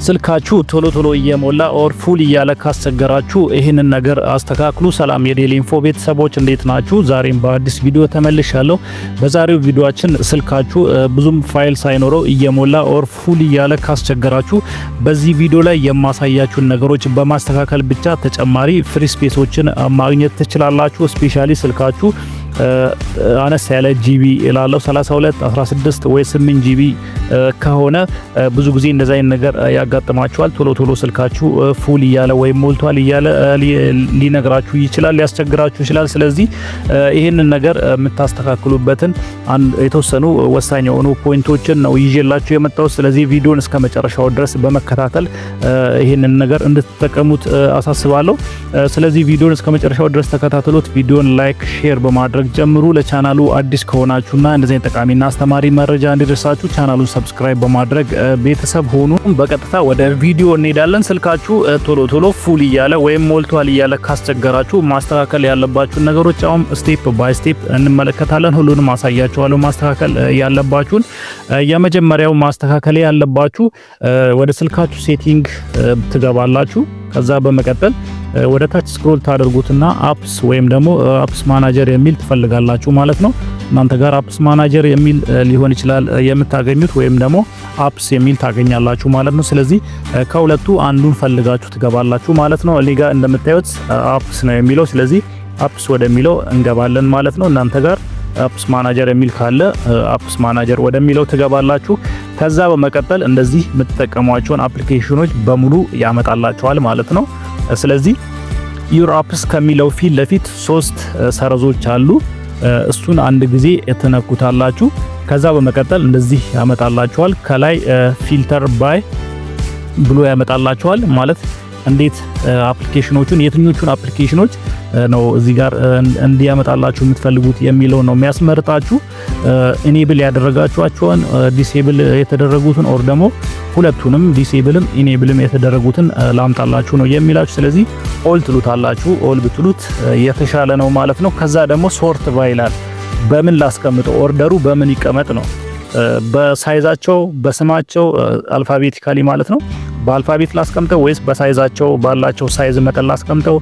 ስልካችሁ ቶሎ ቶሎ እየሞላ ኦር ፉል እያለ ካስቸገራችሁ ይህንን ነገር አስተካክሉ። ሰላም የዴሊ ኢንፎ ቤተሰቦች እንዴት ናችሁ? ዛሬም በአዲስ ቪዲዮ ተመልሻለሁ። በዛሬው ቪዲዮአችን ስልካችሁ ብዙም ፋይል ሳይኖረው እየሞላ ኦር ፉል እያለ ካስቸገራችሁ በዚህ ቪዲዮ ላይ የማሳያችሁን ነገሮች በማስተካከል ብቻ ተጨማሪ ፍሪ ስፔሶችን ማግኘት ትችላላችሁ። ስፔሻሊ ስልካችሁ አነስ ያለ ጂቢ ላለው 32 16 ወይ 8 ጂቢ ከሆነ ብዙ ጊዜ እንደዛ አይነት ነገር ያጋጥማችኋል። ቶሎ ቶሎ ስልካችሁ ፉል እያለ ወይ ሞልቷል እያለ ሊነግራችሁ ይችላል፣ ሊያስቸግራችሁ ይችላል። ስለዚህ ይሄንን ነገር የምታስተካክሉበትን የተወሰኑ ወሳኝ የሆኑ ፖይንቶችን ነው ይዤላችሁ የመጣሁት። ስለዚህ ቪዲዮን እስከ መጨረሻው ድረስ በመከታተል ይሄንን ነገር እንድትጠቀሙት አሳስባለሁ። ስለዚህ ቪዲዮን እስከ መጨረሻው ድረስ ተከታተሉት። ቪዲዮን ላይክ፣ ሼር በማድረግ ጀምሩ። ለቻናሉ አዲስ ከሆናችሁና እንደዚህ ጠቃሚና አስተማሪ መረጃ እንዲደርሳችሁ ቻናሉን ሰብስክራይብ በማድረግ ቤተሰብ ሆኑ። በቀጥታ ወደ ቪዲዮ እንሄዳለን። ስልካችሁ ቶሎ ቶሎ ፉል እያለ ወይም ሞልቷል እያለ ካስቸገራችሁ ማስተካከል ያለባችሁን ነገሮች አሁን ስቴፕ ባይ ስቴፕ እንመለከታለን። ሁሉንም አሳያችኋለሁ ማስተካከል ያለባችሁን። የመጀመሪያው ማስተካከል ያለባችሁ ወደ ስልካችሁ ሴቲንግ ትገባላችሁ። ከዛ በመቀጠል ወደ ታች ስክሮል ታደርጉትና አፕስ ወይም ደግሞ አፕስ ማናጀር የሚል ትፈልጋላችሁ ማለት ነው። እናንተ ጋር አፕስ ማናጀር የሚል ሊሆን ይችላል የምታገኙት፣ ወይም ደግሞ አፕስ የሚል ታገኛላችሁ ማለት ነው። ስለዚህ ከሁለቱ አንዱን ፈልጋችሁ ትገባላችሁ ማለት ነው። እኔ ጋር እንደምታዩት አፕስ ነው የሚለው፣ ስለዚህ አፕስ ወደሚለው እንገባለን ማለት ነው። እናንተ ጋር አፕስ ማናጀር የሚል ካለ አፕስ ማናጀር ወደሚለው ትገባላችሁ። ከዛ በመቀጠል እንደዚህ የምትጠቀሟቸውን አፕሊኬሽኖች በሙሉ ያመጣላችኋል ማለት ነው። ስለዚህ ዩር አፕስ ከሚለው ፊት ለፊት 3 ሰረዞች አሉ። እሱን አንድ ጊዜ ትነኩታላችሁ። ከዛ በመቀጠል እንደዚህ ያመጣላችኋል። ከላይ ፊልተር ባይ ብሎ ያመጣላችኋል። ማለት እንዴት አፕሊኬሽኖቹን የትኞቹን አፕሊኬሽኖች ነው እዚህ ጋር እንዲያመጣላችሁ የምትፈልጉት የሚለው ነው የሚያስመርጣችሁ። ኢኔብል ያደረጋችኋቸውን ዲሴብል የተደረጉትን ኦር ደግሞ ሁለቱንም ዲሴብልም ኢኔብልም የተደረጉትን ላምጣላችሁ ነው የሚላችሁ። ስለዚህ ኦል ትሉታላችሁ። ኦል ብትሉት የተሻለ ነው ማለት ነው። ከዛ ደግሞ ሶርት ባይ ይላል። በምን ላስቀምጠው፣ ኦርደሩ በምን ይቀመጥ ነው። በሳይዛቸው በስማቸው አልፋቤቲካሊ ማለት ነው። በአልፋቤት ላስቀምጠው ወይስ በሳይዛቸው ባላቸው ሳይዝ መጠን ላስቀምጠው?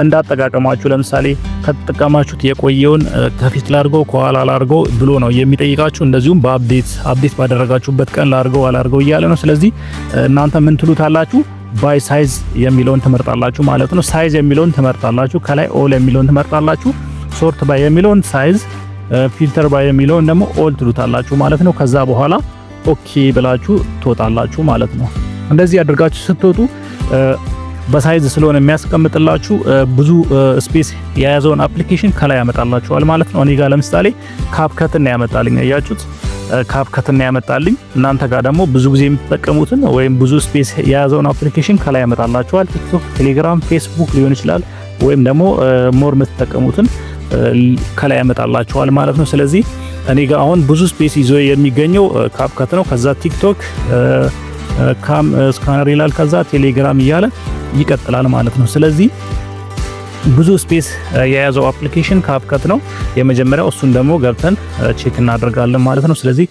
እንዳጠቃቀማችሁ ለምሳሌ ከተጠቀማችሁት የቆየውን ከፊት ላድርገው ከኋላ ላድርገው ብሎ ነው የሚጠይቃችሁ። እንደዚሁም አፕዴት ባደረጋችሁበት ቀን ላድርገው አላድርገው እያለ ነው። ስለዚህ እናንተ ምን ትሉታላችሁ? ባይ ሳይዝ የሚለውን ትመርጣላችሁ ማለት ነው። ሳይዝ የሚለውን ትመርጣላችሁ። ከላይ ኦል የሚለውን ትመርጣላችሁ። ሶርት ባይ የሚለውን ሳይዝ፣ ፊልተር ባይ የሚለውን ደግሞ ኦል ትሉታላችሁ ማለት ነው። ከዛ በኋላ ኦኬ ብላችሁ ትወጣላችሁ ማለት ነው። እንደዚህ አድርጋችሁ ስትወጡ በሳይዝ ስለሆነ የሚያስቀምጥላችሁ ብዙ ስፔስ የያዘውን አፕሊኬሽን ከላይ ያመጣላችኋል ማለት ነው። እኔ ጋር ለምሳሌ ካፕከትን ያመጣልኝ፣ አያችሁት? ካፕከትን ያመጣልኝ። እናንተ ጋር ደግሞ ብዙ ጊዜ የምትጠቀሙትን ወይም ብዙ ስፔስ የያዘውን አፕሊኬሽን ከላይ ያመጣላችኋል። ቲክቶክ፣ ቴሌግራም፣ ፌስቡክ ሊሆን ይችላል። ወይም ደግሞ ሞር የምትጠቀሙትን ከላይ ያመጣላችኋል ማለት ነው። ስለዚህ እኔ ጋር አሁን ብዙ ስፔስ ይዞ የሚገኘው ካፕከት ነው። ከዛ ቲክቶክ፣ ካም ስካነር ይላል። ከዛ ቴሌግራም እያለ ይቀጥላል ማለት ነው። ስለዚህ ብዙ ስፔስ የያዘው አፕሊኬሽን ካፕከት ነው የመጀመሪያው። እሱን ደግሞ ገብተን ቼክ እናደርጋለን ማለት ነው። ስለዚህ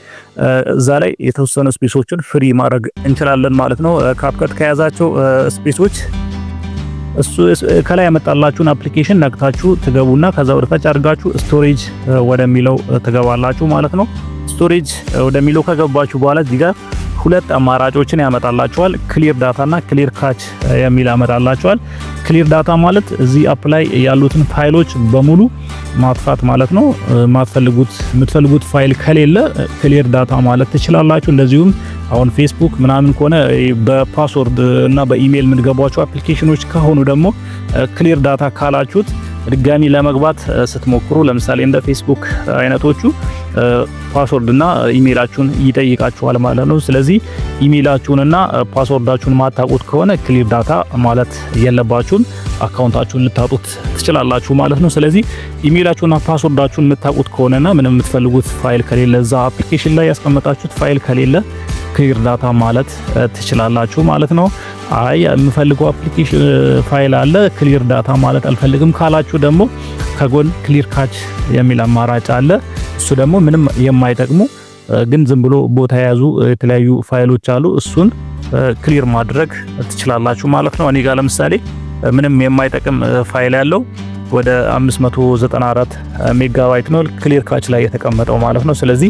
እዛ ላይ የተወሰኑ ስፔሶችን ፍሪ ማድረግ እንችላለን ማለት ነው። ካፕከት ከያዛቸው ስፔሶች እሱ ከላይ ያመጣላችሁን አፕሊኬሽን ነክታችሁ ትገቡና ከዛ ወደ ታች አድርጋችሁ ስቶሬጅ ወደሚለው ትገባላችሁ ማለት ነው። ስቶሬጅ ወደሚለው ከገባችሁ በኋላ እዚህ ጋር 2 አማራጮችን ያመጣላችኋል። ክሊር ዳታ እና ክሊር ካች የሚል ያመጣላችኋል። ክሊር ዳታ ማለት እዚህ አፕ ላይ ያሉትን ፋይሎች በሙሉ ማጥፋት ማለት ነው። የምትፈልጉት ፋይል ከሌለ ክሊር ዳታ ማለት ትችላላችሁ። እንደዚሁም አሁን ፌስቡክ ምናምን ከሆነ በፓስወርድ እና በኢሜል የምትገቧቸው አፕሊኬሽኖች ከሆኑ ደግሞ ክሊር ዳታ ካላችሁት ድጋሚ ለመግባት ስትሞክሩ ለምሳሌ እንደ ፌስቡክ አይነቶቹ ፓስወርድ እና ኢሜላችሁን ይጠይቃችኋል ማለት ነው። ስለዚህ ኢሜላችሁንና ፓስወርዳችሁን ማታውቁት ከሆነ ክሊር ዳታ ማለት የለባችሁም፣ አካውንታችሁን ልታጡት ትችላላችሁ ማለት ነው። ስለዚህ ኢሜላችሁንና ፓስወርዳችሁን የምታውቁት ከሆነና ምንም የምትፈልጉት ፋይል ከሌለ እዛ አፕሊኬሽን ላይ ያስቀመጣችሁት ፋይል ከሌለ ክሊር ዳታ ማለት ትችላላችሁ ማለት ነው። አይ የምፈልገው አፕሊኬሽን ፋይል አለ ክሊር ዳታ ማለት አልፈልግም ካላችሁ ደግሞ ከጎን ክሊር ካች የሚል አማራጭ አለ። እሱ ደግሞ ምንም የማይጠቅሙ ግን ዝም ብሎ ቦታ የያዙ የተለያዩ ፋይሎች አሉ። እሱን ክሊር ማድረግ ትችላላችሁ ማለት ነው። እኔ ጋር ለምሳሌ ምንም የማይጠቅም ፋይል ያለው ወደ 594 ሜጋባይት ነው ክሊር ካች ላይ የተቀመጠው ማለት ነው። ስለዚህ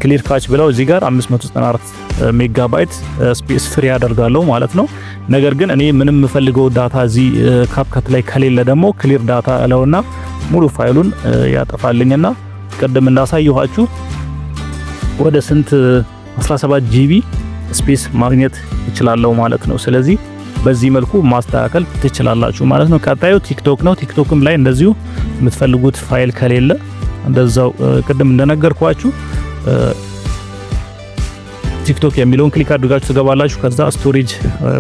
ክሊር ካች ብለው እዚህ ጋር 594 ሜጋባይት ስፔስ ፍሪ ያደርጋለሁ ማለት ነው። ነገር ግን እኔ ምንም የምፈልገው ዳታ እዚህ ካፕከት ላይ ከሌለ ደግሞ ክሊር ዳታ እለውና ሙሉ ፋይሉን ያጠፋልኝና ቀደም እንዳሳየኋችሁ ወደ ስንት 17 ጂቢ ስፔስ ማግኘት እችላለሁ ማለት ነው። ስለዚህ በዚህ መልኩ ማስተካከል ትችላላችሁ ማለት ነው። ቀጣዩ ቲክቶክ ነው። ቲክቶክም ላይ እንደዚሁ የምትፈልጉት ፋይል ከሌለ እንደዛው ቅድም እንደነገርኳችሁ ቲክቶክ የሚለውን ክሊክ አድርጋችሁ ትገባላችሁ። ከዛ ስቶሬጅ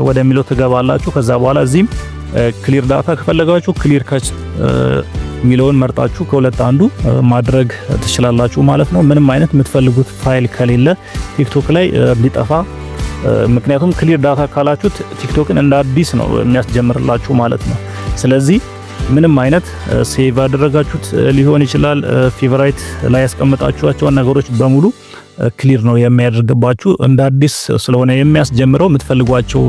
ወደሚለው ትገባላችሁ። ከዛ በኋላ እዚህም ክሊር ዳታ ከፈለጋችሁ ክሊር ካች የሚለውን መርጣችሁ ከሁለት አንዱ ማድረግ ትችላላችሁ ማለት ነው። ምንም አይነት የምትፈልጉት ፋይል ከሌለ ቲክቶክ ላይ ሊጠፋ፣ ምክንያቱም ክሊር ዳታ ካላችሁት ቲክቶክን እንደ አዲስ ነው የሚያስጀምርላችሁ ማለት ነው። ስለዚህ ምንም አይነት ሴቭ ያደረጋችሁት ሊሆን ይችላል፣ ፌቨራይት ላይ ያስቀምጣችኋቸውን ነገሮች በሙሉ ክሊር ነው የሚያደርግባችሁ። እንደ አዲስ ስለሆነ የሚያስጀምረው የምትፈልጓቸው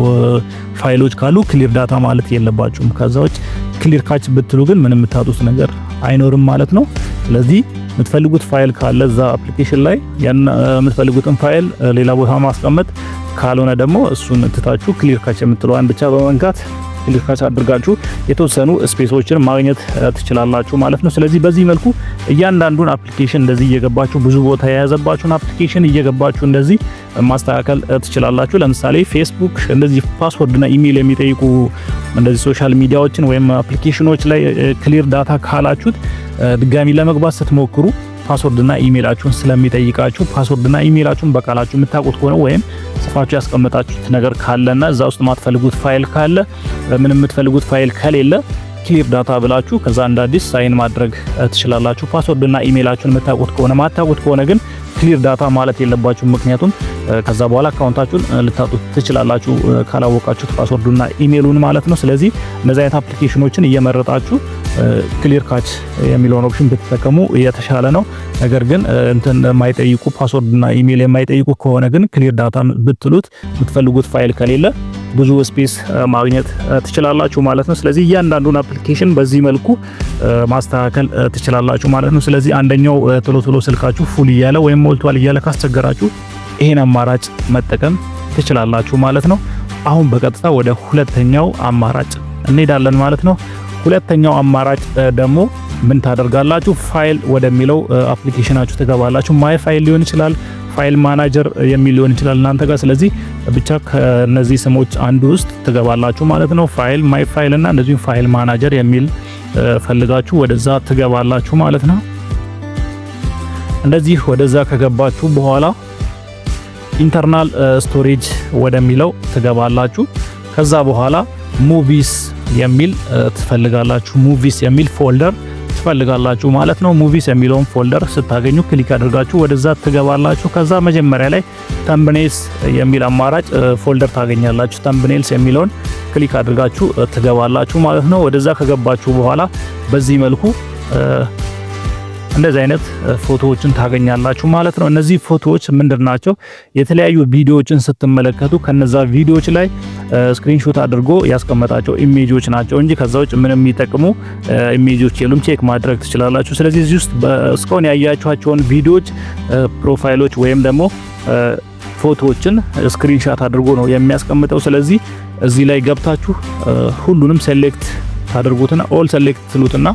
ፋይሎች ካሉ ክሊር ዳታ ማለት የለባችሁም። ከዛ ውጭ ክሊር ካች ብትሉ ግን ምንም የምታጡት ነገር አይኖርም ማለት ነው። ስለዚህ የምትፈልጉት ፋይል ካለ እዛ አፕሊኬሽን ላይ ያን የምትፈልጉትን ፋይል ሌላ ቦታ ማስቀመጥ፣ ካልሆነ ደግሞ እሱን ትታችሁ ክሊር ካች የምትለዋን ብቻ በመንካት ክሊር ካች አድርጋችሁ የተወሰኑ ስፔሶችን ማግኘት ትችላላችሁ ማለት ነው። ስለዚህ በዚህ መልኩ እያንዳንዱን አፕሊኬሽን እንደዚህ እየገባችሁ ብዙ ቦታ የያዘባችሁን አፕሊኬሽን እየገባችሁ እንደዚህ ማስተካከል ትችላላችሁ። ለምሳሌ ፌስቡክ እንደዚህ ፓስወርድና ኢሜል የሚጠይቁ እንደዚህ ሶሻል ሚዲያዎችን ወይም አፕሊኬሽኖች ላይ ክሊር ዳታ ካላችሁት ድጋሚ ለመግባት ስትሞክሩ ፓስወርድና ኢሜላችሁን ስለሚጠይቃችሁ ፓስወርድና ኢሜላችሁን በቃላችሁ የምታውቁት ከሆነ ወይም ጽፋችሁ ያስቀመጣችሁት ነገር ካለና እዛ ውስጥ ማትፈልጉት ፋይል ካለ ምንም የምትፈልጉት ፋይል ከሌለ ክሊር ዳታ ብላችሁ ከዛ እንደ አዲስ ሳይን ማድረግ ትችላላችሁ። ፓስወርድና ኢሜላችሁን የምታውቁት ከሆነ ማታውቁት ከሆነ ግን ክሊር ዳታ ማለት የለባችሁ። ምክንያቱም ከዛ በኋላ አካውንታችሁን ልታጡ ትችላላችሁ ካላወቃችሁት ፓስወርዱና ኢሜሉን ማለት ነው። ስለዚህ እነዚህ አይነት አፕሊኬሽኖችን እየመረጣችሁ ክሊር ካች የሚለውን ኦፕሽን ብትጠቀሙ የተሻለ ነው። ነገር ግን እንትን የማይጠይቁ ፓስወርድና ኢሜል የማይጠይቁ ከሆነ ግን ክሊር ዳታ ብትሉት የምትፈልጉት ፋይል ከሌለ ብዙ ስፔስ ማግኘት ትችላላችሁ ማለት ነው። ስለዚህ እያንዳንዱን አፕሊኬሽን በዚህ መልኩ ማስተካከል ትችላላችሁ ማለት ነው። ስለዚህ አንደኛው ቶሎ ስልካችሁ ፉል እያለ ወይም ሞልቷል እያለ ካስቸገራችሁ ይሄን አማራጭ መጠቀም ትችላላችሁ ማለት ነው። አሁን በቀጥታ ወደ ሁለተኛው አማራጭ እንሄዳለን ማለት ነው። ሁለተኛው አማራጭ ደግሞ ምን ታደርጋላችሁ? ፋይል ወደሚለው አፕሊኬሽናችሁ ትገባላችሁ። ማይ ፋይል ሊሆን ይችላል፣ ፋይል ማናጀር የሚል ሊሆን ይችላል እናንተ ጋር። ስለዚህ ብቻ ከነዚህ ስሞች አንዱ ውስጥ ትገባላችሁ ማለት ነው። ፋይል፣ ማይ ፋይል እና እንደዚሁ ፋይል ማናጀር የሚል ፈልጋችሁ ወደዛ ትገባላችሁ ማለት ነው። እንደዚህ ወደዛ ከገባችሁ በኋላ ኢንተርናል ስቶሬጅ ወደሚለው ትገባላችሁ። ከዛ በኋላ ሙቪስ የሚል ትፈልጋላችሁ። ሙቪስ የሚል ፎልደር ትፈልጋላችሁ ማለት ነው። ሙቪስ የሚለውን ፎልደር ስታገኙ ክሊክ አድርጋችሁ ወደዛ ትገባላችሁ። ከዛ መጀመሪያ ላይ ተምብኔልስ የሚል አማራጭ ፎልደር ታገኛላችሁ። ተምብኔልስ የሚለውን ክሊክ አድርጋችሁ ትገባላችሁ ማለት ነው። ወደዛ ከገባችሁ በኋላ በዚህ መልኩ እንደዚህ አይነት ፎቶዎችን ታገኛላችሁ ማለት ነው። እነዚህ ፎቶዎች ምንድናቸው? የተለያዩ ቪዲዮዎችን ስትመለከቱ ከነዛ ቪዲዮዎች ላይ ስክሪንሾት አድርጎ ያስቀመጣቸው ኢሜጆች ናቸው እንጂ ከዛ ውጭ ምንም የሚጠቅሙ ኢሜጆች የሉም። ቼክ ማድረግ ትችላላችሁ። ስለዚህ እዚህ ውስጥ እስካሁን ያያችኋቸውን ቪዲዮዎች ፕሮፋይሎች ወይም ደግሞ ፎቶዎችን ስክሪንሾት አድርጎ ነው የሚያስቀምጠው። ስለዚህ እዚህ ላይ ገብታችሁ ሁሉንም ሴሌክት ታደርጉትና ኦል ሴሌክት ትሉትና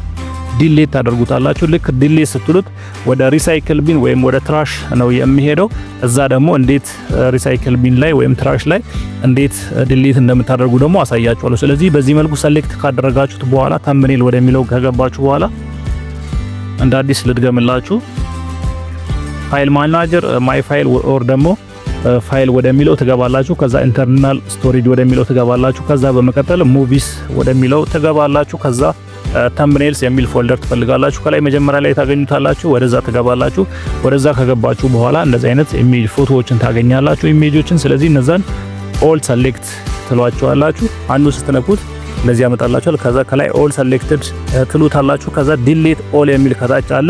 ዲሌት ታደርጉታላችሁ። ልክ ዲሌት ስትሉት ወደ ሪሳይክል ቢን ወይም ወደ ትራሽ ነው የሚሄደው። እዛ ደግሞ እንዴት ሪሳይክል ቢን ላይ ወይም ትራሽ ላይ እንዴት ዲሌት እንደምታደርጉ ደግሞ አሳያችኋለሁ። ስለዚህ በዚህ መልኩ ሴሌክት ካደረጋችሁት በኋላ ተምብኔል ወደሚለው ከገባችሁ በኋላ እንደ አዲስ ልድገምላችሁ። ፋይል ማናጀር፣ ማይ ፋይል ኦር ደግሞ ፋይል ወደሚለው ትገባላችሁ። ከዛ ኢንተርናል ስቶሬጅ ወደሚለው ትገባላችሁ። ከዛ በመቀጠል ሙቪስ ወደሚለው ትገባላችሁ። ከዛ ተምብኔልስ የሚል ፎልደር ትፈልጋላችሁ። ከላይ መጀመሪያ ላይ ታገኙታላችሁ። ወደዛ ትገባላችሁ። ወደዛ ከገባችሁ በኋላ እንደዚህ አይነት ኢሜጅ ፎቶዎችን ታገኛላችሁ፣ ኢሜጆችን። ስለዚህ እነዛን ኦል ሰሌክት ትሏቸዋላችሁ። አንዱ ስትነኩት እንደዚህ ያመጣላችኋል። ከዛ ከላይ ኦል ሰሌክትድ ትሉታላችሁ። ከዛ ዲሊት ኦል የሚል ከታች አለ።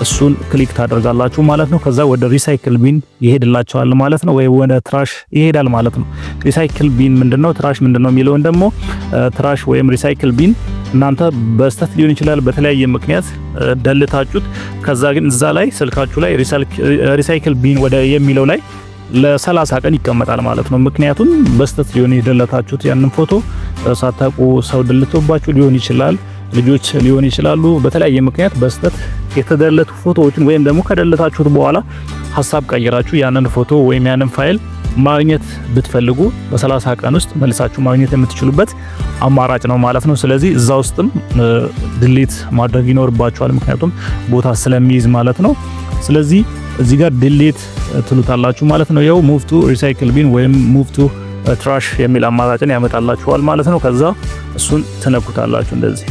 እሱን ክሊክ ታደርጋላችሁ ማለት ነው። ከዛ ወደ ሪሳይክል ቢን ይሄድላችኋል ማለት ነው፣ ወይ ወደ ትራሽ ይሄዳል ማለት ነው። ሪሳይክል ቢን ምንድነው፣ ትራሽ ምንድነው የሚለውን ደግሞ ትራሽ ወይም ሪሳይክል ቢን እናንተ በስተት ሊሆን ይችላል በተለያየ ምክንያት ደልታችሁት፣ ከዛ ግን እዛ ላይ ስልካችሁ ላይ ሪሳይክል ቢን ወደ የሚለው ላይ ለ30 ቀን ይቀመጣል ማለት ነው። ምክንያቱም በስተት ሊሆን የደለታችሁት ያንን ፎቶ ሳታውቁ ሰው ደልቶባችሁ ሊሆን ይችላል፣ ልጆች ሊሆን ይችላሉ። በተለያየ ምክንያት በስተት የተደለቱ ፎቶዎችን ወይም ደግሞ ከደለታችሁት በኋላ ሐሳብ ቀይራችሁ ያንን ፎቶ ወይም ያንን ፋይል ማግኘት ብትፈልጉ በ30 ቀን ውስጥ መልሳችሁ ማግኘት የምትችሉበት አማራጭ ነው ማለት ነው። ስለዚህ እዛ ውስጥም ዲሊት ማድረግ ይኖርባችኋል፣ ምክንያቱም ቦታ ስለሚይዝ ማለት ነው። ስለዚህ እዚህ ጋር ዲሊት ትሉታላችሁ ማለት ነው። ያው ሙቭ ቱ ሪሳይክል ቢን ወይም ሙቭ ቱ ትራሽ የሚል አማራጭን ያመጣላችኋል ማለት ነው። ከዛ እሱን ትነኩታላችሁ። እንደዚህ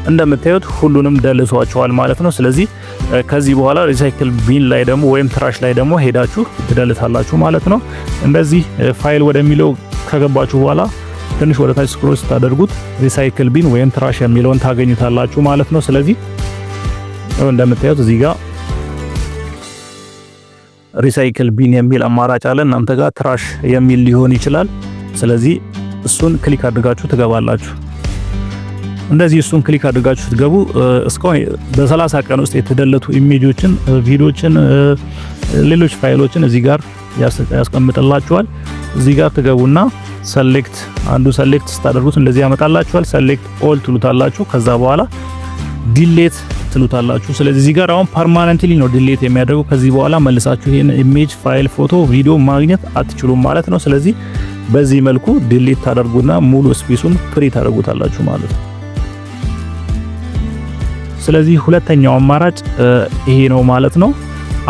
እንደምታዩት ሁሉንም ደልቷቸዋል ማለት ነው። ስለዚህ ከዚህ በኋላ ሪሳይክል ቢን ላይ ደግሞ ወይም ትራሽ ላይ ደግሞ ሄዳችሁ ትደልታላችሁ ማለት ነው። እንደዚህ ፋይል ወደሚለው ከገባችሁ በኋላ ትንሽ ወደ ታች ስክሮል ስታደርጉት ሪሳይክል ቢን ወይም ትራሽ የሚለውን ታገኙታላችሁ ማለት ነው። ስለዚህ እንደምታዩት እዚህ ጋር ሪሳይክል ቢን የሚል አማራጭ አለ። እናንተ ጋር ትራሽ የሚል ሊሆን ይችላል። ስለዚህ እሱን ክሊክ አድርጋችሁ ትገባላችሁ። እንደዚህ እሱን ክሊክ አድርጋችሁ ትገቡ እስካሁን በ30 ቀን ውስጥ የተደለቱ ኢሜጆችን፣ ቪዲዮችን፣ ሌሎች ፋይሎችን እዚህ ጋር ያስቀምጥላችኋል። እዚህ ጋር ትገቡና ሰሌክት ሰሌክት ስታደርጉት እንደዚህ ያመጣላችኋል። ሰሌክት ኦል ትሉታላችሁ። ከዛ በኋላ ዲሌት ትሉታላችሁ። ስለዚህ እዚህ ጋር አሁን ፐርማነንትሊ ነው ዲሌት የሚያደርገው። ከዚህ በኋላ መልሳችሁ ይሄን ኢሜጅ፣ ፋይል፣ ፎቶ፣ ቪዲዮ ማግኘት አትችሉም ማለት ነው። ስለዚህ በዚህ መልኩ ዲሌት ታደርጉና ሙሉ ስፔሱን ፍሪ ታደርጉታላችሁ ማለት ነው። ስለዚህ ሁለተኛው አማራጭ ይሄ ነው ማለት ነው።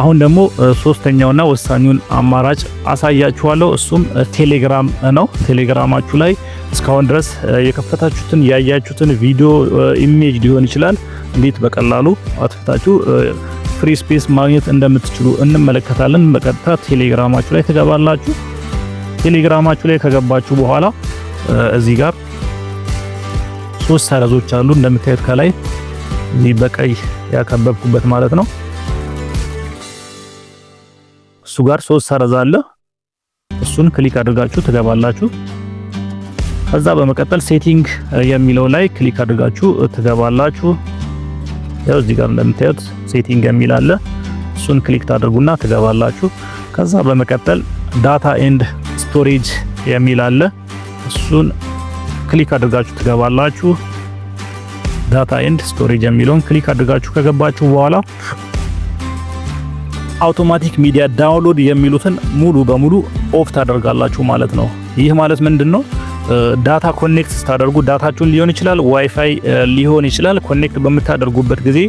አሁን ደግሞ ሶስተኛውና ወሳኙን አማራጭ አሳያችኋለሁ። እሱም ቴሌግራም ነው። ቴሌግራማችሁ ላይ እስካሁን ድረስ የከፈታችሁትን ያያችሁትን ቪዲዮ፣ ኢሜጅ ሊሆን ይችላል እንዴት በቀላሉ አጥፍታችሁ ፍሪ ስፔስ ማግኘት እንደምትችሉ እንመለከታለን። በቀጥታ ቴሌግራማችሁ ላይ ትገባላችሁ። ቴሌግራማችሁ ላይ ከገባችሁ በኋላ እዚህ ጋር 3 ሰረዞች አሉ እንደምታዩት ከላይ እዚህ በቀይ ያከበብኩበት ማለት ነው። እሱ ጋር 3 ሰረዝ አለ። እሱን ክሊክ አድርጋችሁ ትገባላችሁ። ከዛ በመቀጠል ሴቲንግ የሚለው ላይ ክሊክ አድርጋችሁ ትገባላችሁ። ያው እዚህ ጋር እንደምታዩት ሴቲንግ የሚል አለ። እሱን ክሊክ ታደርጉና ትገባላችሁ። ከዛ በመቀጠል ዳታ ኤንድ ስቶሬጅ የሚል አለ። እሱን ክሊክ አድርጋችሁ ትገባላችሁ። ዳታ ኤንድ ስቶሬጅ የሚለውን ክሊክ አድርጋችሁ ከገባችሁ በኋላ አውቶማቲክ ሚዲያ ዳውንሎድ የሚሉትን ሙሉ በሙሉ ኦፍ ታደርጋላችሁ ማለት ነው። ይህ ማለት ምንድነው? ዳታ ኮኔክት ስታደርጉ ዳታችሁን ሊሆን ይችላል፣ ዋይፋይ ሊሆን ይችላል። ኮኔክት በምታደርጉበት ጊዜ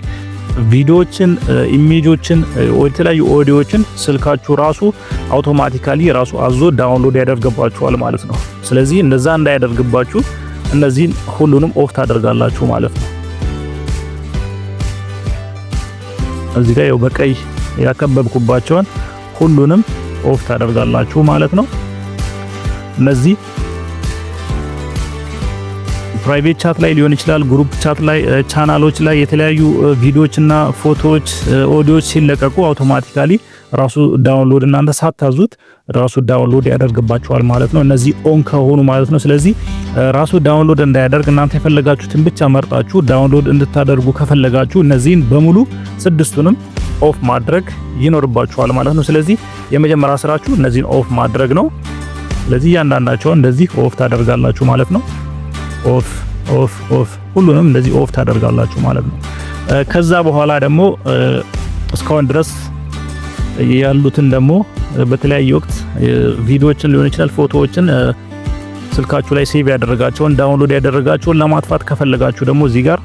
ቪዲዮዎችን፣ ኢሜጆችን፣ የተለያዩ ኦዲዮዎችን ስልካችሁ ራሱ አውቶማቲካሊ ራሱ አዞ ዳውንሎድ ያደርግባችኋል ማለት ነው። ስለዚህ እንደዛ እንዳያደርግባችሁ እነዚህን ሁሉንም ኦፍ ታደርጋላችሁ ማለት ነው። እዚህ ጋር በቀይ ያከበብኩባቸውን ሁሉንም ኦፍ ታደርጋላችሁ ማለት ነው። እነዚህ ፕራይቬት ቻት ላይ ሊሆን ይችላል፣ ግሩፕ ቻት ላይ፣ ቻናሎች ላይ የተለያዩ ቪዲዮዎችና ፎቶዎች፣ ኦዲዮዎች ሲለቀቁ አውቶማቲካሊ ራሱ ዳውንሎድ እናንተ ሳታዙት ራሱ ዳውንሎድ ያደርግባችኋል ማለት ነው። እነዚህ ኦን ከሆኑ ማለት ነው። ስለዚህ ራሱ ዳውንሎድ እንዳያደርግ እናንተ የፈለጋችሁትን ብቻ መርጣችሁ ዳውንሎድ እንድታደርጉ ከፈለጋችሁ እነዚህን በሙሉ 6ቱንም ኦፍ ማድረግ ይኖርባችኋል ማለት ነው። ስለዚህ የመጀመሪያ ስራችሁ እነዚህን ኦፍ ማድረግ ነው። ስለዚህ እያንዳንዳቸውን እንደዚህ ኦፍ ታደርጋላችሁ ማለት ነው። ኦፍ ኦፍ ኦፍ ሁሉንም እንደዚህ ኦፍ ታደርጋላችሁ ማለት ነው። ከዛ በኋላ ደግሞ እስካሁን ድረስ ያሉትን ደግሞ በተለያየ ወቅት ቪዲዮዎችን ሊሆን ይችላል፣ ፎቶዎችን ስልካችሁ ላይ ሴቭ ያደረጋቸውን ዳውንሎድ ያደረጋቸውን ለማጥፋት ከፈለጋችሁ ደግሞ እዚህ ጋር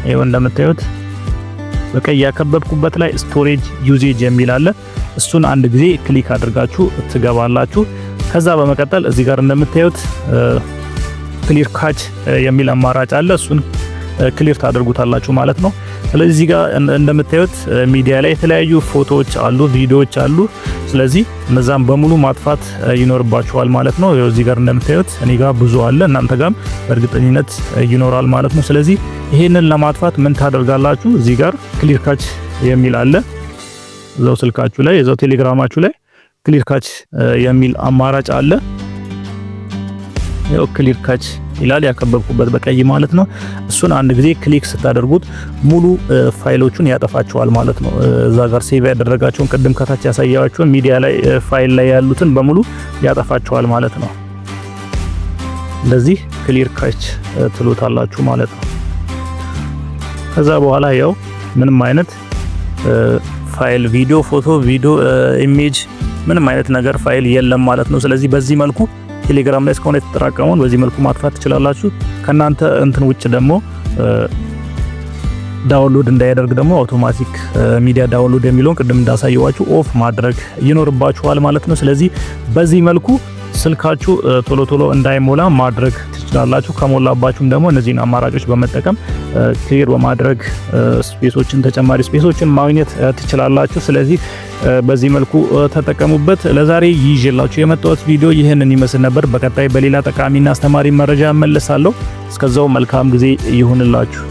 ይሄው እንደምታዩት በቀይ ያከበብኩበት ላይ ስቶሬጅ ዩዜጅ የሚል አለ። እሱን አንድ ጊዜ ክሊክ አድርጋችሁ ትገባላችሁ። ከዛ በመቀጠል እዚህ ጋር እንደምታዩት ክሊር ካች የሚል አማራጭ አለ። እሱን ክሊር ታደርጉታላችሁ ማለት ነው። ስለዚህ እዚህ ጋር እንደምታዩት ሚዲያ ላይ የተለያዩ ፎቶዎች አሉ፣ ቪዲዮዎች አሉ። ስለዚህ እነዛን በሙሉ ማጥፋት ይኖርባችኋል ማለት ነው። ያው እዚህ ጋር እንደምታዩት እኔ ጋር ብዙ አለ፣ እናንተ ጋርም በእርግጠኝነት ይኖራል ማለት ነው። ስለዚህ ይሄንን ለማጥፋት ምን ታደርጋላችሁ? እዚህ ጋር ክሊር ካች የሚል አለ። እዛው ስልካችሁ ላይ እዛው ቴሌግራማችሁ ላይ ክሊር ካች የሚል አማራጭ አለ። ያው ክሊር ካች ይላል ያከበብኩበት በቀይ ማለት ነው። እሱን አንድ ጊዜ ክሊክ ስታደርጉት ሙሉ ፋይሎቹን ያጠፋቸዋል ማለት ነው። እዛ ጋር ሴቭ ያደረጋቸውን ቅድም ከታች ያሳያችሁን ሚዲያ ላይ ፋይል ላይ ያሉትን በሙሉ ያጠፋቸዋል ማለት ነው። እንደዚህ ክሊር ካች ትሉታላችሁ ማለት ነው። ከዛ በኋላ ያው ምንም አይነት ፋይል ቪዲዮ፣ ፎቶ፣ ቪዲዮ፣ ኢሜጅ ምንም አይነት ነገር ፋይል የለም ማለት ነው። ስለዚህ በዚህ መልኩ ቴሌግራም ላይ እስካሁን የተጠራቀመውን በዚህ መልኩ ማጥፋት ትችላላችሁ። ከናንተ እንትን ውጭ ደግሞ ዳውንሎድ እንዳያደርግ ደግሞ አውቶማቲክ ሚዲያ ዳውንሎድ የሚለውን ቅድም እንዳሳየዋችሁ ኦፍ ማድረግ ይኖርባችኋል ማለት ነው። ስለዚህ በዚህ መልኩ ስልካችሁ ቶሎ ቶሎ እንዳይሞላ ማድረግ ትችላላችሁ። ከሞላባችሁም ደግሞ እነዚህን አማራጮች በመጠቀም ክሊር በማድረግ ስፔሶችን ተጨማሪ ስፔሶችን ማግኘት ትችላላችሁ። ስለዚህ በዚህ መልኩ ተጠቀሙበት። ለዛሬ ይዤላችሁ የመጣሁት ቪዲዮ ይህንን ይመስል ነበር። በቀጣይ በሌላ ጠቃሚና አስተማሪ መረጃ እመለሳለሁ። እስከዛው መልካም ጊዜ ይሁንላችሁ።